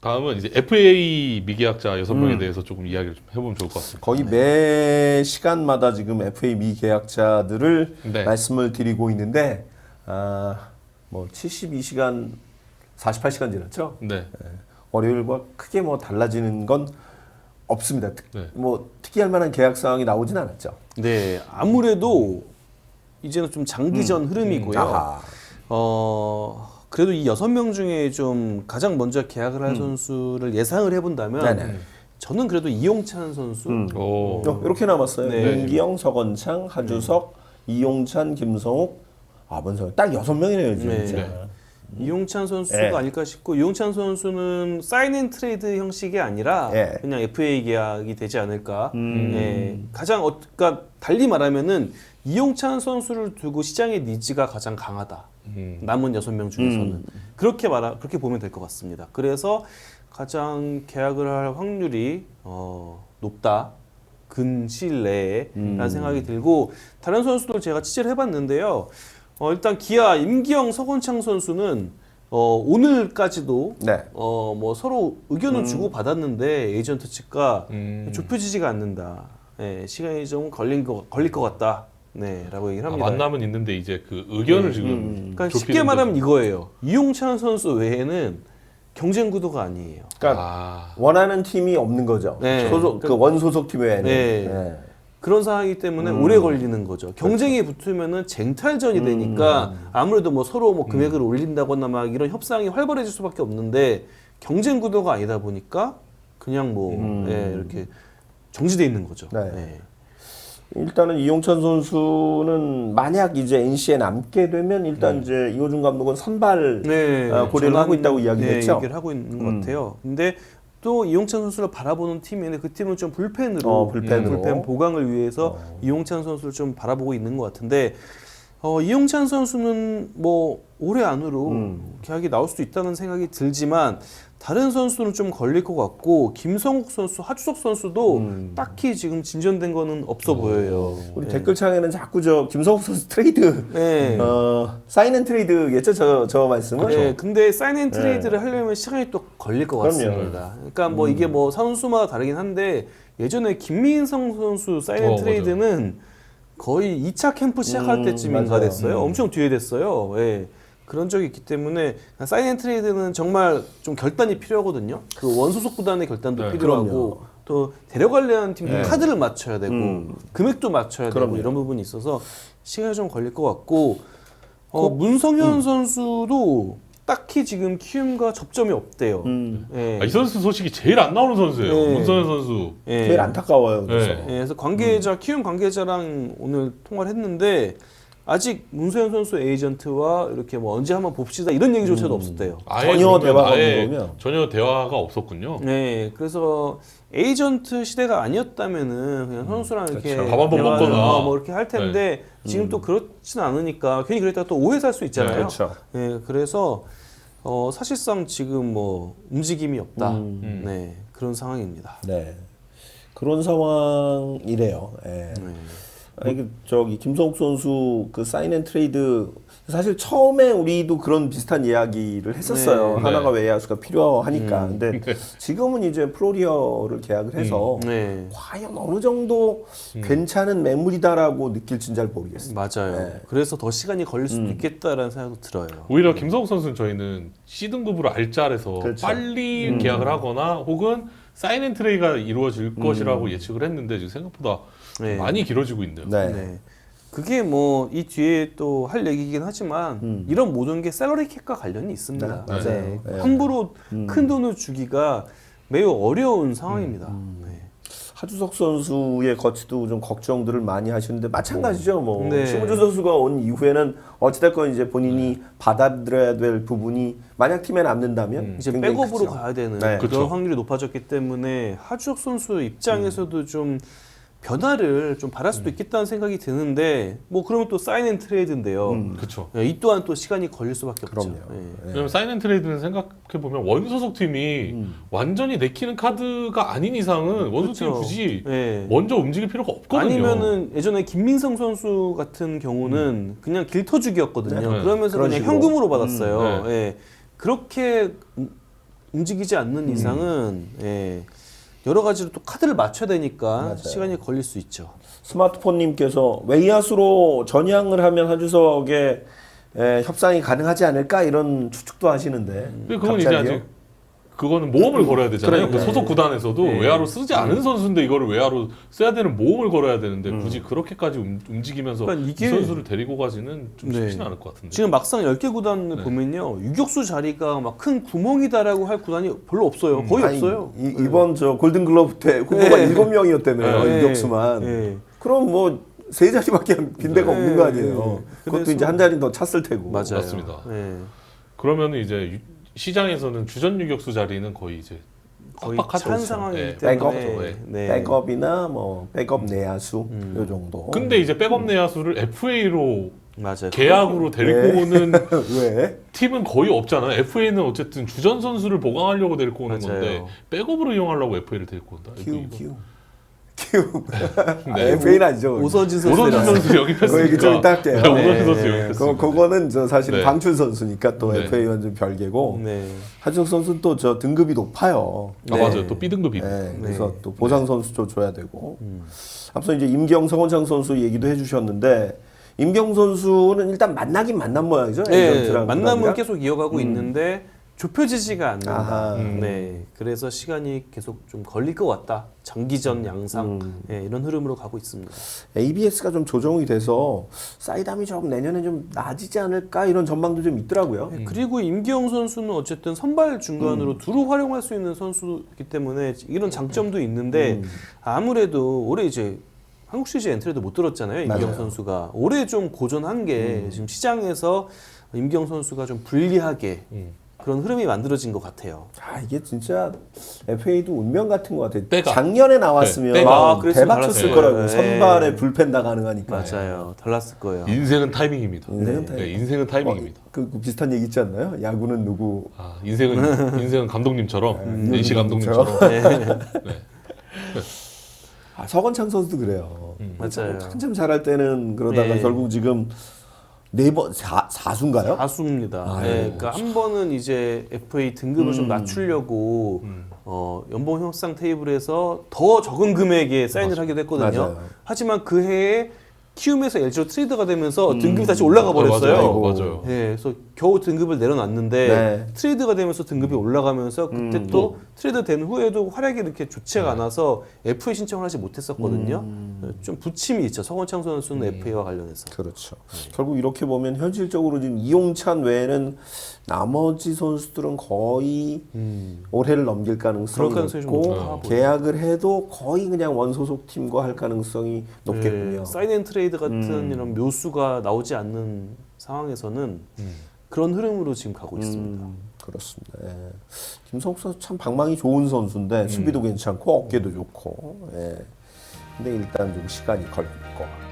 다음은 이제 FA 미계약자 6명에 음. 대해서 조금 이야기를 좀 해보면 좋을 것 같습니다. 거의 매 시간마다 지금 FA 미계약자들을 네. 말씀을 드리고 있는데 뭐 72시간 48시간 지났죠. 네. 월요일과 크게 뭐 달라지는 건 없습니다. 네. 뭐 특이할 만한 계약 사항이 나오진 않았죠. 네, 아무래도 이제는 좀 장기전 흐름이고요. 아하. 그래도 이 6명 중에 좀 가장 먼저 계약을 할 선수를 예상을 해본다면 네네. 저는 그래도 이용찬 선수. 오. 이렇게 남았어요. 네. 민기영, 서건창, 하주석, 이용찬, 김성욱. 뭔 딱 6명이네요, 지금. 네. 진짜. 네. 이용찬 선수가 네. 아닐까 싶고 이용찬 선수는 사인앤트레이드 형식이 아니라 네. 그냥 FA 계약이 되지 않을까. 예, 가장 그러니까 달리 말하면은 이용찬 선수를 두고 시장의 니즈가 가장 강하다. 남은 6명 중에서는 그렇게 보면 될 것 같습니다. 그래서 가장 계약을 할 확률이 높다. 근시일 내에라는 생각이 들고 다른 선수들 제가 취재를 해봤는데요. 일단 기아 임기영 서건창 선수는 오늘까지도 네. 뭐 서로 의견을 주고 받았는데 에이전트 측과 좁혀지지가 않는다. 예, 시간이 좀 걸릴 것 같다. 네라고 얘기를 합니다. 만남은 있는데 이제 그 의견을 지금 그러니까 쉽게 좁히는 말하면 거죠. 이거예요. 이용찬 선수 외에는 경쟁 구도가 아니에요. 그러니까 원하는 팀이 없는 거죠. 네. 그 원소속 팀 외에는. 네. 네. 그런 상황이기 때문에 오래 걸리는 거죠. 경쟁이 붙으면은 쟁탈전이 되니까 아무래도 뭐 서로 뭐 금액을 올린다거나 막 이런 협상이 활발해질 수밖에 없는데 경쟁 구도가 아니다 보니까 그냥 뭐 예, 이렇게 정지돼 있는 거죠. 네. 예. 일단은 이용찬 선수는 만약 이제 NC에 남게 되면 일단 이제 이호준 감독은 선발 고려를 하고 있다고 이야기했죠. 얘기를 하고 있는 것 같아요. 근데 또 이용찬 선수를 바라보는 팀이 있는데 그 팀은 좀 불펜으로 불펜 보강을 위해서 이용찬 선수를 좀 바라보고 있는 것 같은데 이용찬 선수는 뭐 올해 안으로 계약이 나올 수도 있다는 생각이 들지만 다른 선수는 좀 걸릴 것 같고 김성욱 선수, 하주석 선수도 딱히 지금 진전된 거는 없어 보여요. 우리 댓글창에는 자꾸 김성욱 선수 트레이드, 네. 사인앤트레이드겠죠, 저 말씀은. 네, 근데 사인앤트레이드를 하려면 시간이 또 걸릴 것 같습니다. 그러니까 뭐 이게 뭐 선수마다 다르긴 한데 예전에 김민성 선수 사인앤트레이드는 거의 2차 캠프 시작할 때쯤인가 맞아요. 됐어요. 엄청 뒤에 됐어요. 예. 그런 적이 있기 때문에 사인앤트레이드는 정말 좀 결단이 필요하거든요. 그 원소속 구단의 결단도 필요하고 그럼요. 또 데려가려는 팀도 카드를 맞춰야 되고 금액도 맞춰야 되고 그럼요. 이런 부분이 있어서 시간이 좀 걸릴 것 같고 문성현 선수도 딱히 지금 키움과 접점이 없대요. 예. 이 선수 소식이 제일 안 나오는 선수예요. 네. 문성현 선수. 예. 제일 안타까워요. 그래서. 네. 예, 그래서 키움 관계자랑 오늘 통화를 했는데 아직 문서현 선수 에이전트와 이렇게 뭐 언제 한번 봅시다 이런 얘기조차도 없었대요. 전혀 대화가 없는 거면? 전혀 대화가 없었군요. 네, 그래서 에이전트 시대가 아니었다면은 그냥 선수랑 이렇게 밥 한번 대화를 먹거나. 뭐 이렇게 할 텐데 지금 또 그렇지는 않으니까 괜히 그랬다가 또 오해 살 수 있잖아요. 그렇죠. 네, 그래서 사실상 지금 뭐 움직임이 없다. 네, 그런 상황입니다. 네. 그런 상황이래요. 예. 아니, 김성욱 선수 그 사인앤트레이드 사실 처음에 우리도 그런 비슷한 이야기를 했었어요. 네. 하나가 외야수가 필요하니까. 근데 지금은 이제 플로리어를 계약을 해서 네, 과연 어느 정도 괜찮은 매물이다라고 느낄지는 잘 모르겠습니다. 맞아요. 네. 그래서 더 시간이 걸릴 수도 있겠다라는 생각도 들어요. 오히려 김성욱 선수는 저희는 C등급으로 알짜에서 그렇죠. 빨리 계약을 하거나 혹은 사인앤트레이가 이루어질 것이라고 예측을 했는데 지금 생각보다 네. 많이 길어지고 있네요. 네. 네. 그게 뭐 이 뒤에 또 할 얘기이긴 하지만 이런 모든 게 셀러리 캡과 관련이 있습니다. 네, 맞아요. 네. 함부로 큰 돈을 주기가 매우 어려운 상황입니다. 네. 하주석 선수의 거치도 좀 걱정들을 많이 하시는데 마찬가지죠. 뭐 네. 심우준 선수가 온 이후에는 어찌됐건 이제 본인이 받아들여야 될 부분이 만약 팀에 남는다면 이제 굉장히 백업으로 크죠. 가야 되는 네. 그런 그쵸. 확률이 높아졌기 때문에 하주석 선수 입장에서도 좀 변화를 좀 바랄 수도 있겠다는 생각이 드는데 뭐 그러면 또 사인앤트레이드인데요. 그렇죠. 이 또한 또 시간이 걸릴 수밖에 없죠. 그럼요. 네. 왜냐면 사인앤트레이드는 생각해보면 원소속 팀이 완전히 내키는 카드가 아닌 이상은 원소속 팀이 그렇죠. 굳이 네. 먼저 움직일 필요가 없거든요. 아니면은 예전에 김민성 선수 같은 경우는 그냥 길터주기였거든요. 네. 그러면서 그런 그냥 식으로. 현금으로 받았어요. 네. 예. 그렇게 움직이지 않는 이상은 예, 여러 가지로 또 카드를 맞춰야 되니까 맞아요. 시간이 걸릴 수 있죠. 스마트폰님께서 외야수로 전향을 하면 한주석에 협상이 가능하지 않을까 이런 추측도 하시는데. 근데 그건 이제 아직 그거는 모험을 걸어야 되잖아요. 그러니까요. 그 소속 구단에서도 네. 외야로 쓰지 않은 선수인데 이거를 외야로 써야 되는 모험을 걸어야 되는데 굳이 그렇게까지 움직이면서 그러니까 이 이게- 선수를 데리고 가지는 좀 네. 쉽지는 않을 것 같은데. 지금 막상 10개 구단을 네. 보면요. 유격수 자리가 막 큰 구멍이다라고 할 구단이 별로 없어요. 거의 아니, 없어요. 이번 저 골든글러브 때 후보가 네. 7명이었다며요. 네. 유격수만. 네. 그럼 뭐 3자리밖에 빈 데가 네. 없는 거 아니에요. 네. 그것도 그래서- 이제 한 자리 더 찼을 테고. 맞아요. 맞습니다. 네. 그러면 이제 시장에서는 주전 유격수 자리는 거의 이제 거의 빡빡하죠. 찬 상황이기 네. 때문에 백업, 네. 백업이나 뭐 백업 내야수 요 정도. 근데 이제 백업 내야수를 FA로 맞아요. 계약으로 데리고 네. 오는 왜? 팀은 거의 없잖아요. FA는 어쨌든 주전 선수를 보강하려고 데리고 오는 맞아요. 건데 백업으로 이용하려고 FA를 데리고 온다. 키움. 네. FA는 아니죠. 오선진 선수 오선진 선수 영입했으니까. 그 얘기 좀 이따 할게요. 네, 오선진 네. 선수 영입했습니다. 그거는 저 사실은 네. 방출 선수니까 또 네. FA와는 좀 별개고. 네. 한주석 선수는 또 저 등급이 높아요. 아 네. 맞아요. 또 B등급이. 네, 그래서 네. 또 보상 선수도 줘야 되고. 앞서 이제 임경 성원창 선수 얘기도 해주셨는데 임경 선수는 일단 만나긴 만난 모양이죠. 네, 에이전트랑 만남은 구단이랑? 계속 이어가고 있는데 좁혀지지가 않는다. 아하. 네, 그래서 시간이 계속 좀 걸릴 것 같다. 장기전 양상 네, 이런 흐름으로 가고 있습니다. ABS가 좀 조정이 돼서 사이담이 좀 내년에 좀 나아지지 않을까 이런 전망도 좀 있더라고요. 네, 그리고 임기영 선수는 어쨌든 선발 중간으로 두루 활용할 수 있는 선수이기 때문에 이런 장점도 있는데 아무래도 올해 이제 한국 시리즈 엔트리도 못 들었잖아요. 임기영 맞아요. 선수가 올해 좀 고전한 게 지금 시장에서 임기영 선수가 좀 불리하게 그런 흐름이 만들어진 것 같아요. 아 이게 진짜 FA도 운명 같은 것 같아요. 때가. 작년에 나왔으면 네, 때가. 아, 그랬으면 대박 쳤을 달랐어요. 거라고. 네. 선발에 불펜 다 가능하니까. 맞아요. 달랐을 거예요. 인생은 타이밍입니다. 인생은 네, 타이밍. 인생은 타이밍입니다. 그 비슷한 얘기 있지 않나요? 야구는 누구? 아, 인생은 감독님처럼 NC 감독님처럼. 감독님처럼. 네. 아, 서건창 선수도 그래요. 맞아요. 한참 잘할 때는 그러다가 네. 결국 지금 4번 4수인가요? 가수입니다. 아, 네, 네. 그러니까 한 번은 이제 FA 등급을 좀 낮추려고 연봉 협상 테이블에서 더 적은 금액에 사인을 하기도 했거든요. 맞아요. 하지만 그 해에 키움에서 LG로 트레이드가 되면서 등급이 다시 올라가 버렸어요. 맞아요. 맞아요. 네, 그래서 겨우 등급을 내려놨는데 네. 트레이드가 되면서 등급이 올라가면서 그때 또 트레이드 된 후에도 활약이 이렇게 좋지가 않아서 FA 신청을 하지 못했었거든요. 좀 부침이 있죠. 서건창 선수는 FA와 관련해서. 그렇죠. 결국 이렇게 보면 현실적으로 지금 이용찬 외에는 나머지 선수들은 거의 올해를 넘길 가능성이 그럴 가능성이 좀 높고 높아 보여요. 계약을 해도 거의 그냥 원소속 팀과 할 가능성이 높겠군요. 네, 사인앤트레이드 같은 이런 묘수가 나오지 않는 상황에서는 그런 흐름으로 지금 가고 있습니다. 그렇습니다. 예. 김성욱 선수 참 방망이 좋은 선수인데 수비도 괜찮고 어깨도 좋고. 예. 근데 일단 좀 시간이 걸릴 것 같고.